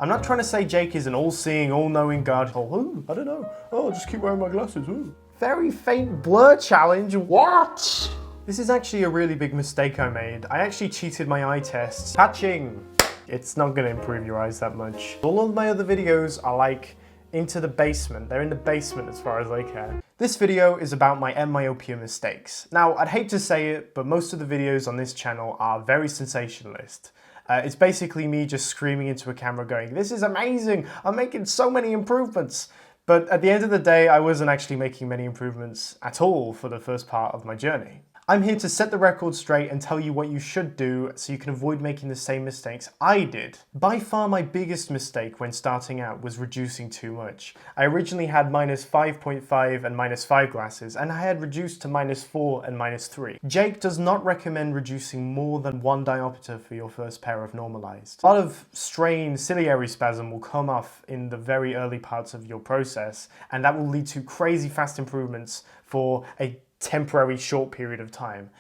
I'm not trying to say Jake is an all-seeing, all-knowing God. Oh, I don't know. Oh, I'll just keep wearing my glasses. Ooh. Very faint blur challenge. What? This is actually a really big mistake I made. I actually cheated my eye tests. Patching. It's not going to improve your eyes that much. All of my other videos are like into the basement. They're in the basement as far as I care. This video is about my myopia mistakes. Now, I'd hate to say it, but most of the videos on this channel are very sensationalist. It's basically me just screaming into a camera going, "This is amazing! I'm making so many improvements!" But at the end of the day, I wasn't actually making many improvements at all for the first part of my journey. I'm here to set the record straight and tell you what you should do so you can avoid making the same mistakes I did. By far my biggest mistake when starting out was reducing too much. I originally had -5.5 and -5 glasses, and I had reduced to -4 and -3. Jake does not recommend reducing more than 1 diopter for your first pair of Normalised. A lot of strain, ciliary spasm will come off in the very early parts of your process, and that will lead to crazy fast improvements for a temporary short period of time.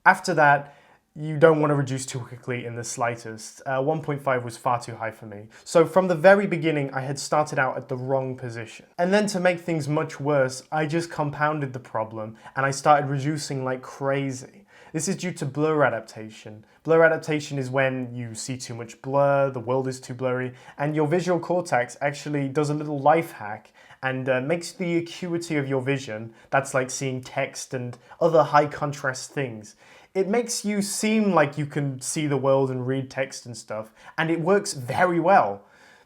After that, you don't want to reduce too quickly in the slightest. 1.5 was far too high for me. So from the very beginning, I had started out at the wrong position. And then to make things much worse, I just compounded the problem and I started reducing like crazy. This is due to blur adaptation. Blur adaptation is when you see too much blur, the world is too blurry, and your visual cortex actually does a little life hack and makes the acuity of your vision, that's like seeing text and other high contrast things, it makes you seem like you can see the world and read text and stuff, and it works very well.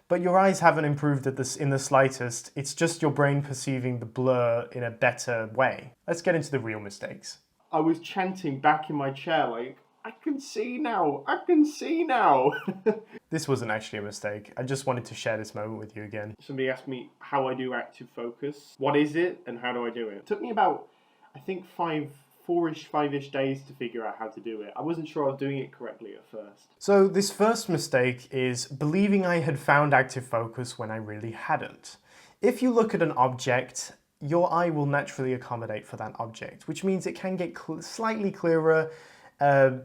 But your eyes haven't improved in the slightest, it's just your brain perceiving the blur in a better way. Let's get into the real mistakes. I was chanting back in my chair like, "I can see now, I can see now." This wasn't actually a mistake. I just wanted to share this moment with you again. Somebody asked me how I do active focus. What is it and how do I do it? It took me about, I think, 5-ish days to figure out how to do it. I wasn't sure I was doing it correctly at first. So this first mistake is believing I had found active focus when I really hadn't. If you look at an object, your eye will naturally accommodate for that object, which means it can get slightly clearer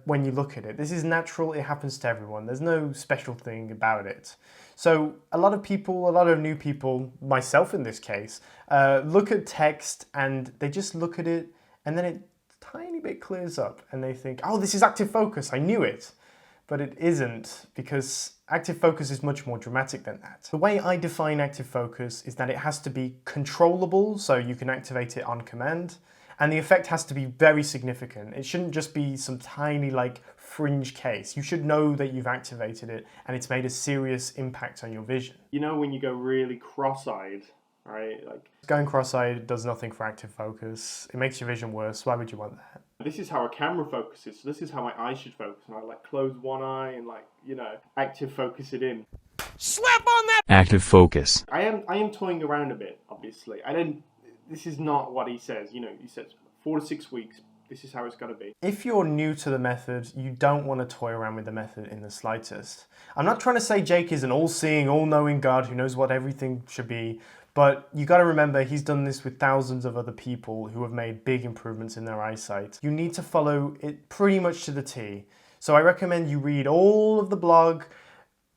when you look at it. This is natural, it happens to everyone. There's no special thing about it. So a lot of people, a lot of new people, myself in this case, look at text and they just look at it and then it tiny bit clears up and they think, "Oh, this is active focus, I knew it." But it isn't, because active focus is much more dramatic than that. The way I define active focus is that it has to be controllable, so you can activate it on command, and the effect has to be very significant. It shouldn't just be some tiny like fringe case. You should know that you've activated it and it's made a serious impact on your vision. You know when you go really cross-eyed, right? Like going cross-eyed does nothing for active focus. It makes your vision worse. Why would you want that? This is how a camera focuses, so this is how my eye should focus. And I like close one eye and like, you know, active focus it in. Slap on that active focus. I am toying around a bit, obviously. This is not what he says. You know, he says 4 to 6 weeks. This is how it's got to be. If you're new to the method, you don't want to toy around with the method in the slightest. I'm not trying to say Jake is an all-seeing, all-knowing God who knows what everything should be, but you got to remember he's done this with thousands of other people who have made big improvements in their eyesight. You need to follow it pretty much to the T. So I recommend you read all of the blog,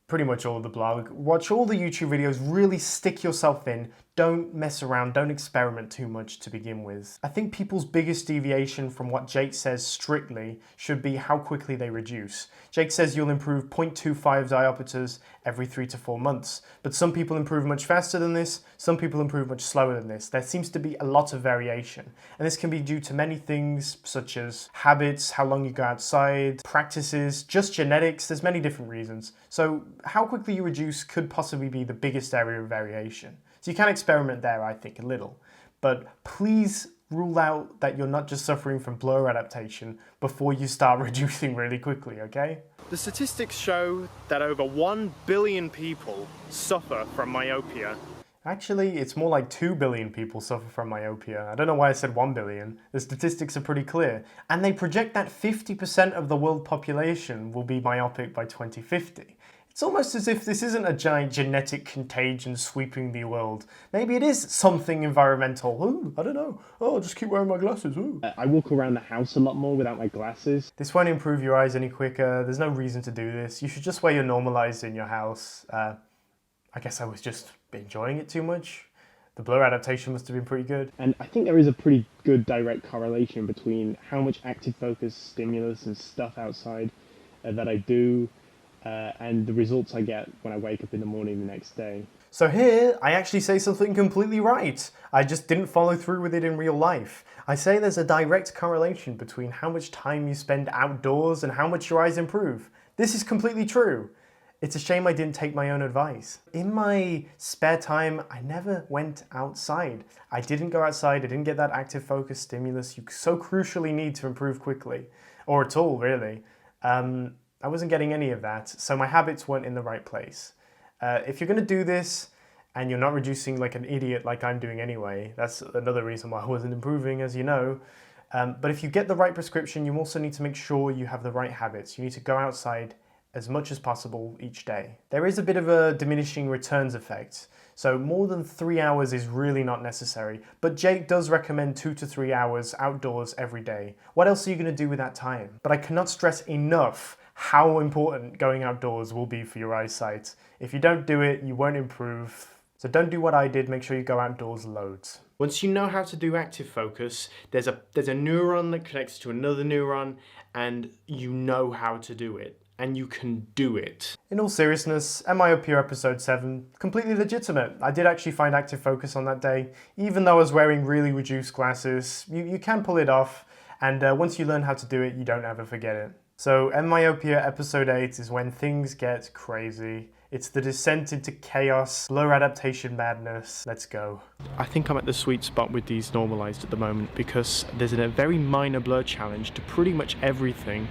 pretty much all of the blog, watch all the YouTube videos, really stick yourself in, don't mess around, don't experiment too much to begin with. I think people's biggest deviation from what Jake says strictly should be how quickly they reduce. Jake says you'll improve 0.25 diopters every 3 to 4 months, but some people improve much faster than this, some people improve much slower than this. There seems to be a lot of variation, and this can be due to many things such as habits, how long you go outside, practices, just genetics. There's many different reasons. So how quickly you reduce could possibly be the biggest area of variation. So you can experiment there, I think, a little. But please rule out that you're not just suffering from blur adaptation before you start reducing really quickly, okay? The statistics show that over 1 billion people suffer from myopia. Actually, it's more like 2 billion people suffer from myopia. I don't know why I said 1 billion. The statistics are pretty clear. And they project that 50% of the world population will be myopic by 2050. It's almost as if this isn't a giant genetic contagion sweeping the world. Maybe it is something environmental. Ooh, I don't know. Oh, I'll just keep wearing my glasses. Ooh. I walk around the house a lot more without my glasses. This won't improve your eyes any quicker. There's no reason to do this. You should just wear your Normalised in your house. I guess I was just enjoying it too much. The blur adaptation must have been pretty good. And I think there is a pretty good direct correlation between how much active focus stimulus and stuff outside that I do and the results I get when I wake up in the morning the next day. So here, I actually say something completely right. I just didn't follow through with it in real life. I say there's a direct correlation between how much time you spend outdoors and how much your eyes improve. This is completely true. It's a shame I didn't take my own advice. In my spare time, I never went outside. I didn't go outside, I didn't get that active focus stimulus you so crucially need to improve quickly, or at all really. I wasn't getting any of that, so my habits weren't in the right place. If you're gonna do this, and you're not reducing like an idiot like I'm doing anyway, that's another reason why I wasn't improving, as you know. But if you get the right prescription, you also need to make sure you have the right habits. You need to go outside as much as possible each day. There is a bit of a diminishing returns effect, so more than 3 hours is really not necessary, but Jake does recommend 2 to 3 hours outdoors every day. What else are you going to do with that time? But I cannot stress enough how important going outdoors will be for your eyesight. If you don't do it, you won't improve. So don't do what I did, make sure you go outdoors loads. Once you know how to do active focus, there's a neuron that connects to another neuron, and you know how to do it. And you can do it. In all seriousness, myopia episode 7, completely legitimate. I did actually find active focus on that day, even though I was wearing really reduced glasses. You can pull it off, and once you learn how to do it, you don't ever forget it. So myopia episode 8 is when things get crazy. It's the descent into chaos, blur adaptation madness. Let's go. I think I'm at the sweet spot with these normalized at the moment because there's a very minor blur challenge to pretty much everything,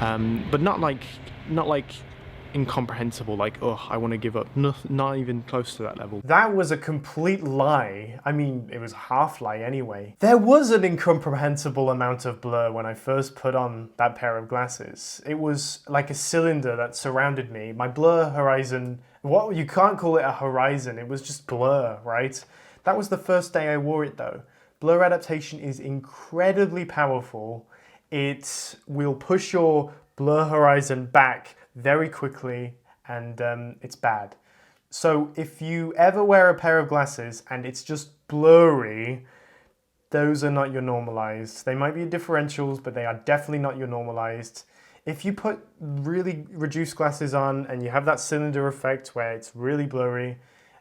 but not like incomprehensible, like, oh, I want to give up. Not even close to that level. That was a complete lie. I mean, it was a half lie anyway. There was an incomprehensible amount of blur when I first put on that pair of glasses. It was like a cylinder that surrounded me. My blur horizon, what, you can't call it a horizon, it was just blur, right? That was the first day I wore it though. Blur adaptation is incredibly powerful. It will push your blur horizon back very quickly, and it's bad. So if you ever wear a pair of glasses and it's just blurry, those are not your normalized. They might be differentials, but they are definitely not your normalized. If you put really reduced glasses on and you have that cylinder effect where it's really blurry,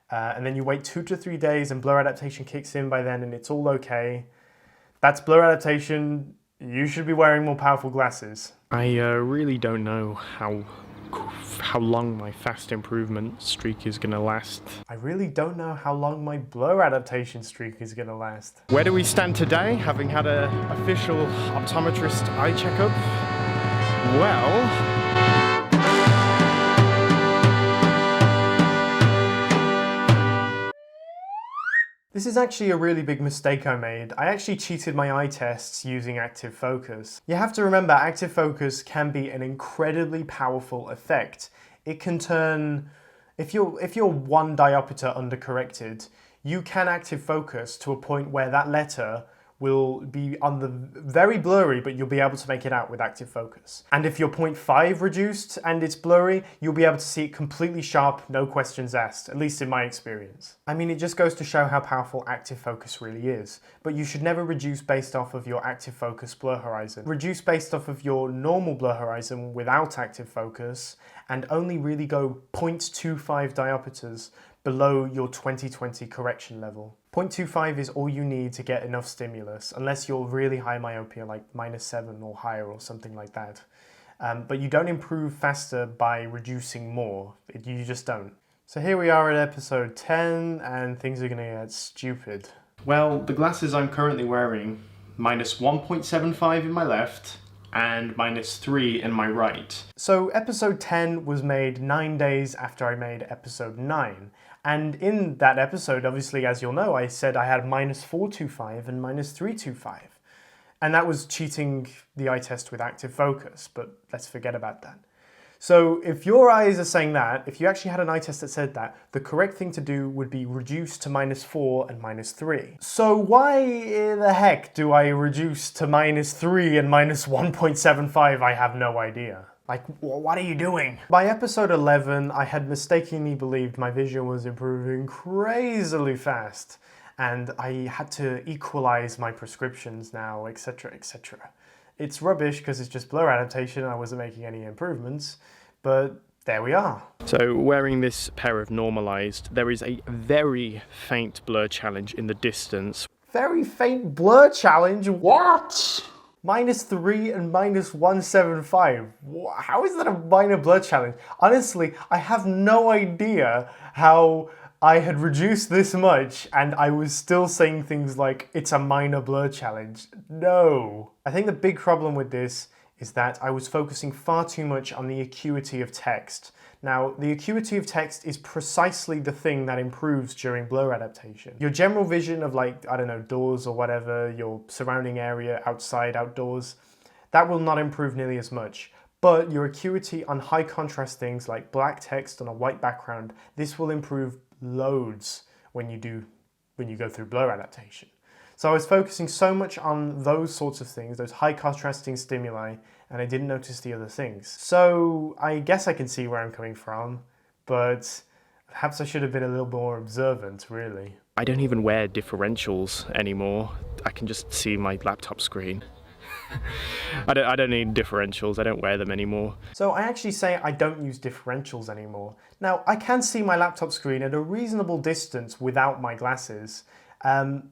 and then you wait 2 to 3 days and blur adaptation kicks in by then and it's all okay, that's blur adaptation. You should be wearing more powerful glasses. I really don't know how long my fast improvement streak is gonna last. I really don't know how long my blur adaptation streak is gonna last. Where do we stand today, having had an official optometrist eye checkup? Well, this is actually a really big mistake I made. I actually cheated my eye tests using active focus. You have to remember, active focus can be an incredibly powerful effect. It can turn, if you're 1 diopter undercorrected, you can active focus to a point where that letter will be on the very blurry, but you'll be able to make it out with active focus. And if you're 0.5 reduced and it's blurry, you'll be able to see it completely sharp, no questions asked, at least in my experience. I mean, it just goes to show how powerful active focus really is. But you should never reduce based off of your active focus blur horizon. Reduce based off of your normal blur horizon without active focus, and only really go 0.25 diopters below your 20/20 correction level. 0.25 is all you need to get enough stimulus, unless you're really high myopia, like -7 or higher or something like that. But you don't improve faster by reducing more. You just don't. So here we are at episode 10, and things are gonna get stupid. Well, the glasses I'm currently wearing, -1.75 in my left, and -3 in my right. So episode 10 was made 9 days after I made episode 9. And in that episode, obviously, as you'll know, I said I had -425 and -325. And that was cheating the eye test with active focus, but let's forget about that. So if your eyes are saying that, if you actually had an eye test that said that, the correct thing to do would be reduce to -4 and -3. So why in the heck do I reduce to -3 and -1.75? I have no idea. Like, what are you doing? By episode 11, I had mistakenly believed my vision was improving crazily fast, and I had to equalize my prescriptions now, etc., etc. It's rubbish because it's just blur adaptation and I wasn't making any improvements, but there we are. So wearing this pair of Normalised, there is a very faint blur challenge in the distance. Very faint blur challenge? What? -3 and -175. How is that a minor blur challenge? Honestly, I have no idea how I had reduced this much and I was still saying things like, it's a minor blur challenge. No. I think the big problem with this is that I was focusing far too much on the acuity of text. Now, the acuity of text is precisely the thing that improves during blur adaptation. Your general vision of, like, I don't know, doors or whatever, your surrounding area, outside, outdoors, that will not improve nearly as much. But your acuity on high contrast things like black text on a white background, this will improve loads when you go through blur adaptation. So I was focusing so much on those sorts of things, those high contrasting stimuli, and I didn't notice the other things. So I guess I can see where I'm coming from, but perhaps I should have been a little more observant, really. I don't even wear differentials anymore. I can just see my laptop screen. I don't need differentials, I don't wear them anymore. So I actually say I don't use differentials anymore. Now, I can see my laptop screen at a reasonable distance without my glasses,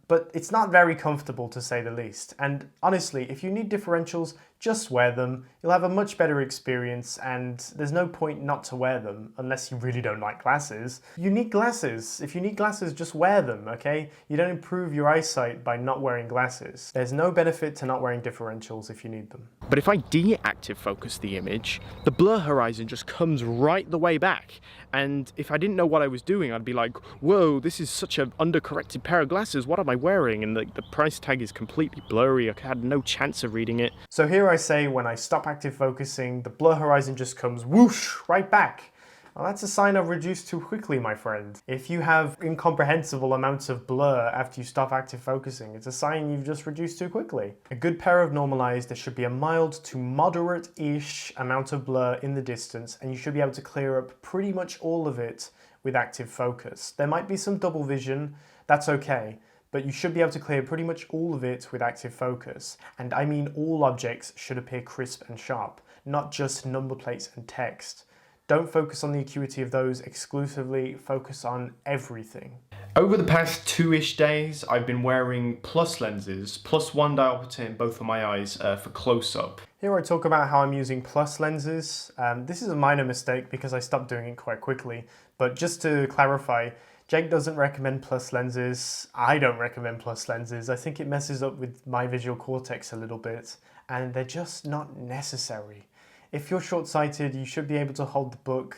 but it's not very comfortable to say the least. And honestly, if you need differentials, just wear them. You'll have a much better experience and there's no point not to wear them unless you really don't like glasses. You need glasses. If you need glasses, just wear them, okay? You don't improve your eyesight by not wearing glasses. There's no benefit to not wearing differentials if you need them. But if I de-active focus the image, the blur horizon just comes right the way back. And if I didn't know what I was doing, I'd be like, whoa, this is such an undercorrected pair of glasses, what am I wearing? And the price tag is completely blurry, I had no chance of reading it. So here I say when I stop active focusing, the blur horizon just comes whoosh right back. Well, that's a sign I've reduced too quickly, my friend. If you have incomprehensible amounts of blur after you stop active focusing, it's a sign you've just reduced too quickly. A good pair of Normalised, there should be a mild to moderate-ish amount of blur in the distance, and you should be able to clear up pretty much all of it with active focus. There might be some double vision, that's okay, but you should be able to clear pretty much all of it with active focus. And I mean all objects should appear crisp and sharp, not just number plates and text. Don't focus on the acuity of those exclusively, focus on everything. Over the past 2-ish days, I've been wearing plus lenses, +1 diopter in both of my eyes for close-up. Here I talk about how I'm using plus lenses. This is a minor mistake because I stopped doing it quite quickly, but just to clarify, Jake doesn't recommend plus lenses. I don't recommend plus lenses. I think it messes up with my visual cortex a little bit, and they're just not necessary. If you're short-sighted, you should be able to hold the book.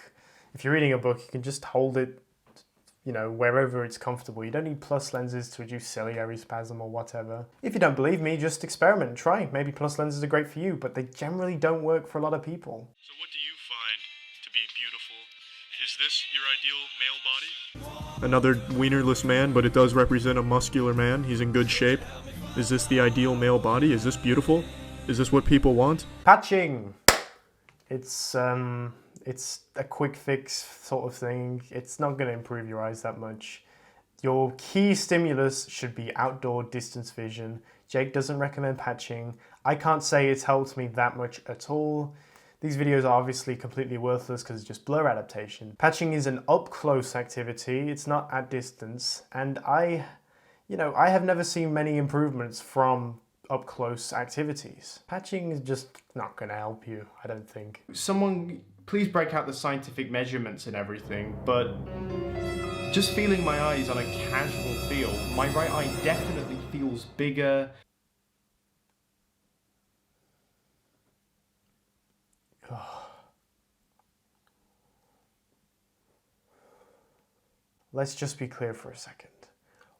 If you're reading a book, you can just hold it, you know, wherever it's comfortable. You don't need plus lenses to reduce ciliary spasm or whatever. If you don't believe me, just experiment and try. Maybe plus lenses are great for you, but they generally don't work for a lot of people. So what do you find to be beautiful? Is this your ideal male body? Another wienerless man, but it does represent a muscular man. He's in good shape. Is this the ideal male body? Is this beautiful? Is this what people want? Patching! It's a quick fix sort of thing. It's not going to improve your eyes that much. Your key stimulus should be outdoor distance vision. Jake doesn't recommend patching. I can't say it's helped me that much at all. These videos are obviously completely worthless because it's just blur adaptation. Patching is an up-close activity, it's not at distance, and I have never seen many improvements from up-close activities. Patching is just not going to help you, I don't think. Someone, please break out the scientific measurements and everything, but just feeling my eyes on a casual feel, my right eye definitely feels bigger. Let's just be clear for a second.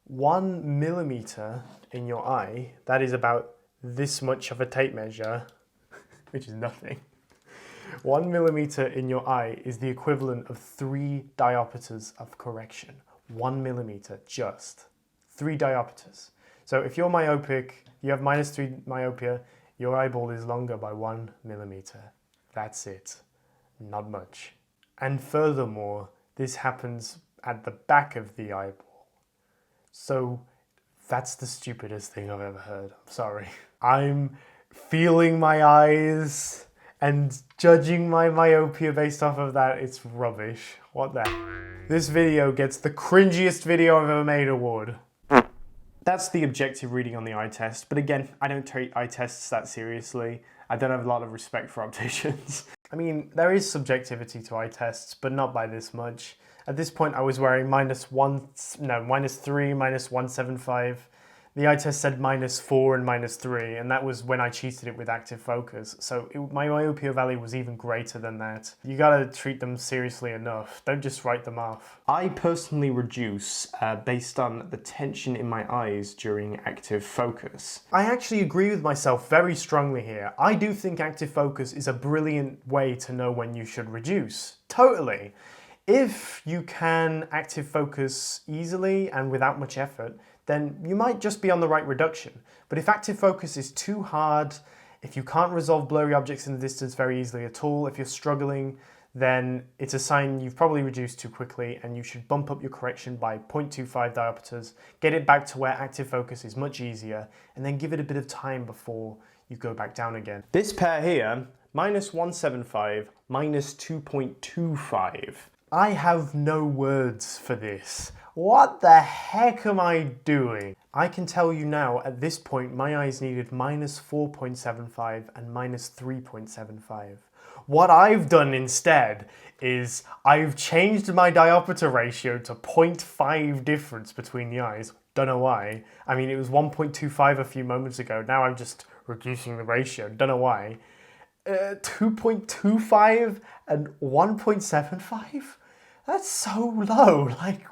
1 millimeter in your eye, that is about this much of a tape measure, which is nothing. 1 millimeter in your eye is the equivalent of 3 diopters of correction. 1 millimeter, just 3 diopters. So if you're myopic, you have -3 myopia, your eyeball is longer by 1 millimeter. That's it. Not much. And furthermore, this happens at the back of the eyeball. So that's the stupidest thing I've ever heard. I'm sorry. I'm feeling my eyes and judging my myopia based off of that. It's rubbish. What the heck? This video gets the cringiest video I've ever made award. That's the objective reading on the eye test, but again, I don't take eye tests that seriously. I don't have a lot of respect for opticians. I mean, there is subjectivity to eye tests, but not by this much. At this point, I was wearing -3, -175. The eye test said -4 and -3, and that was when I cheated it with active focus. So my myopia value was even greater than that. You gotta treat them seriously enough. Don't just write them off. I personally reduce based on the tension in my eyes during active focus. I actually agree with myself very strongly here. I do think active focus is a brilliant way to know when you should reduce. Totally. If you can active focus easily and without much effort, then you might just be on the right reduction. But if active focus is too hard, if you can't resolve blurry objects in the distance very easily at all, if you're struggling, then it's a sign you've probably reduced too quickly and you should bump up your correction by 0.25 diopters, get it back to where active focus is much easier, and then give it a bit of time before you go back down again. This pair here, -175, -2.25. I have no words for this. What the heck am I doing? I can tell you now, at this point, my eyes needed -4.75 and -3.75. What I've done instead is I've changed my diopter ratio to 0.5 difference between the eyes. Don't know why. I mean, it was 1.25 a few moments ago. Now I'm just reducing the ratio. Don't know why. 2.25 and 1.75? That's so low. Like,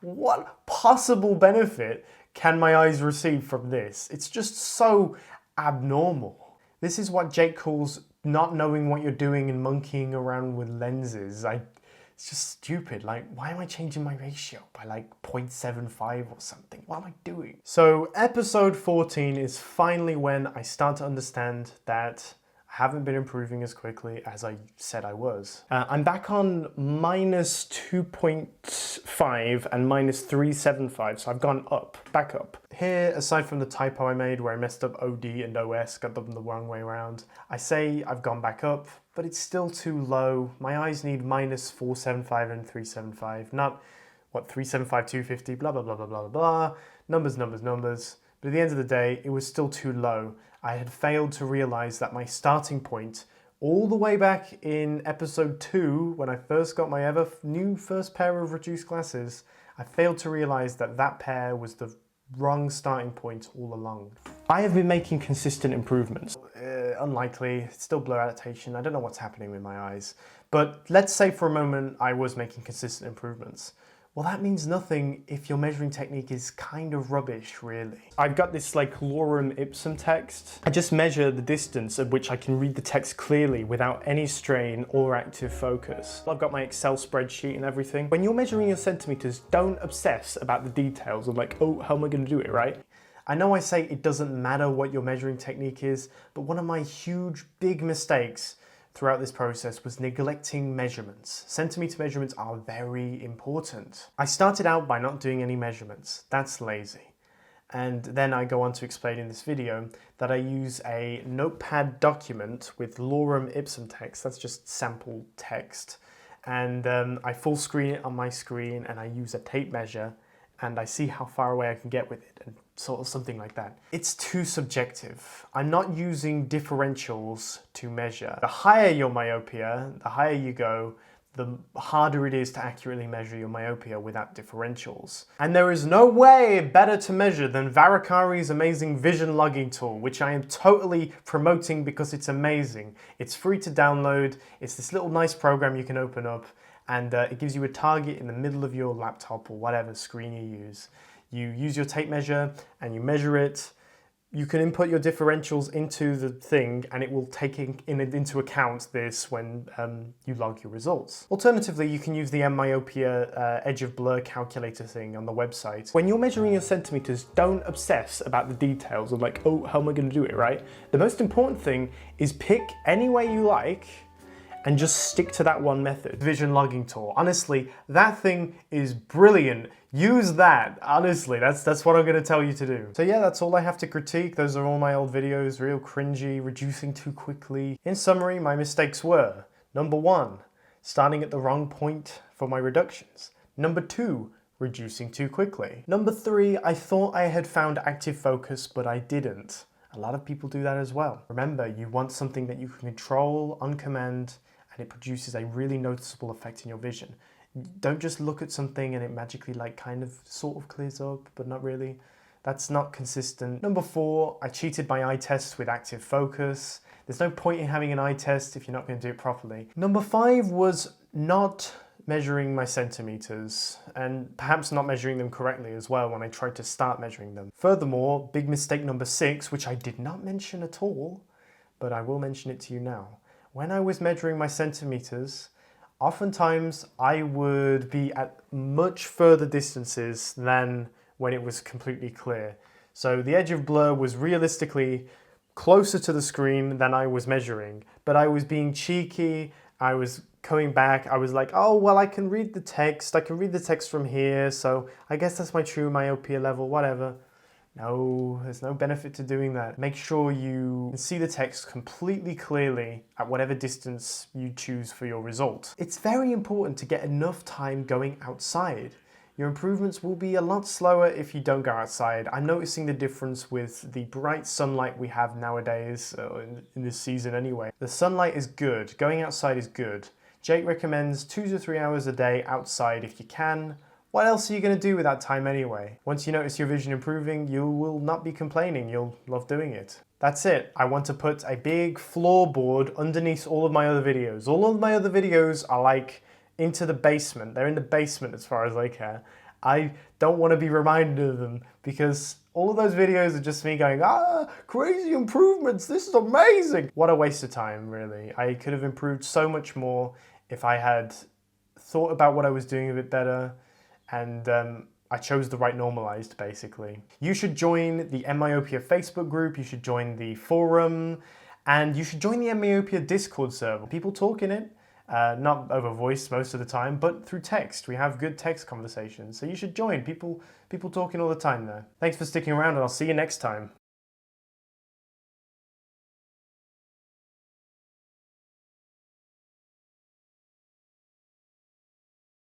what possible benefit can my eyes receive from this? It's just so abnormal. This is what Jake calls not knowing what you're doing and monkeying around with lenses. It's just stupid. Like, why am I changing my ratio by like 0.75 or something? What am I doing? So episode 14 is finally when I start to understand that I haven't been improving as quickly as I said I was. I'm back on -2.5 and -375, so I've gone up, back up. Here, aside from the typo I made where I messed up OD and OS, got them the wrong way around, I say I've gone back up, but it's still too low. My eyes need -475 and 375, not, what, 375, 250, blah, blah, blah, blah, blah, blah, numbers, numbers, numbers. But at the end of the day, it was still too low. I had failed to realize that my starting point, all the way back in episode 2, when I first got my new first pair of reduced glasses, I failed to realize that that pair was the wrong starting point all along. I have been making consistent improvements. Unlikely, it's still blur adaptation. I don't know what's happening with my eyes. But let's say for a moment I was making consistent improvements. Well, that means nothing if your measuring technique is kind of rubbish, really. I've got this like lorem ipsum text. I just measure the distance at which I can read the text clearly without any strain or active focus. I've got my Excel spreadsheet and everything. When you're measuring your centimeters, don't obsess about the details of like, oh, how am I going to do it, right? I know I say it doesn't matter what your measuring technique is, but one of my huge, big mistakes throughout this process was neglecting measurements. Centimeter measurements are very important. I started out by not doing any measurements. That's lazy. And then I go on to explain in this video that I use a notepad document with lorem ipsum text, that's just sample text, and I full screen it on my screen and I use a tape measure and I see how far away I can get with it and sort of something like that. It's too subjective. I'm not using differentials to measure. The higher your myopia, the higher you go, the harder it is to accurately measure your myopia without differentials. And there is no way better to measure than Varicari's amazing vision logging tool, which I am totally promoting because it's amazing. It's free to download. It's this little nice program you can open up, and it gives you a target in the middle of your laptop or whatever screen you use. You use your tape measure and you measure it. You can input your differentials into the thing and it will take into account this when you log your results. Alternatively, you can use the myopia edge of blur calculator thing on the website. When you're measuring your centimeters, don't obsess about the details of like, oh, how am I going to do it, right? The most important thing is pick any way you like and just stick to that one method. Vision logging tool. Honestly, that thing is brilliant. Use that. Honestly, that's what I'm going to tell you to do. So yeah, that's all I have to critique. Those are all my old videos, real cringy, reducing too quickly. In summary, my mistakes were: number 1, starting at the wrong point for my reductions. Number 2, reducing too quickly. Number 3, I thought I had found active focus, but I didn't. A lot of people do that as well. Remember, you want something that you can control on command, and it produces a really noticeable effect in your vision. Don't just look at something and it magically kind of sort of clears up, but not really. That's not consistent. Number 4, I cheated my eye tests with active focus. There's no point in having an eye test if you're not going to do it properly. Number 5 was not measuring my centimeters, and perhaps not measuring them correctly as well when I tried to start measuring them. Furthermore, big mistake number 6, which I did not mention at all, but I will mention it to you now. When I was measuring my centimeters, oftentimes I would be at much further distances than when it was completely clear. So the edge of blur was realistically closer to the screen than I was measuring, but I was being cheeky. I was coming back, I was like, oh, well, I can read the text. I can read the text from here, so I guess that's my true myopia level, whatever. No, there's no benefit to doing that. Make sure you see the text completely clearly at whatever distance you choose for your result. It's very important to get enough time going outside. Your improvements will be a lot slower if you don't go outside. I'm noticing the difference with the bright sunlight we have nowadays, in this season anyway. The sunlight is good, going outside is good. Jake recommends 2 to 3 hours a day outside if you can. What else are you going to do with that time anyway? Once you notice your vision improving, you will not be complaining, you'll love doing it. That's it. I want to put a big floorboard underneath all of my other videos. All of my other videos are into the basement. They're in the basement as far as I care. I don't want to be reminded of them because all of those videos are just me going, crazy improvements, this is amazing. What a waste of time, really. I could have improved so much more if I had thought about what I was doing a bit better, and I chose the right Normalised, basically. You should join the myopia Facebook group, you should join the forum, and you should join the myopia Discord server. People talk in it. Not over voice most of the time, but through text. We have good text conversations, so you should join. People talking all the time there. Thanks for sticking around, and I'll see you next time.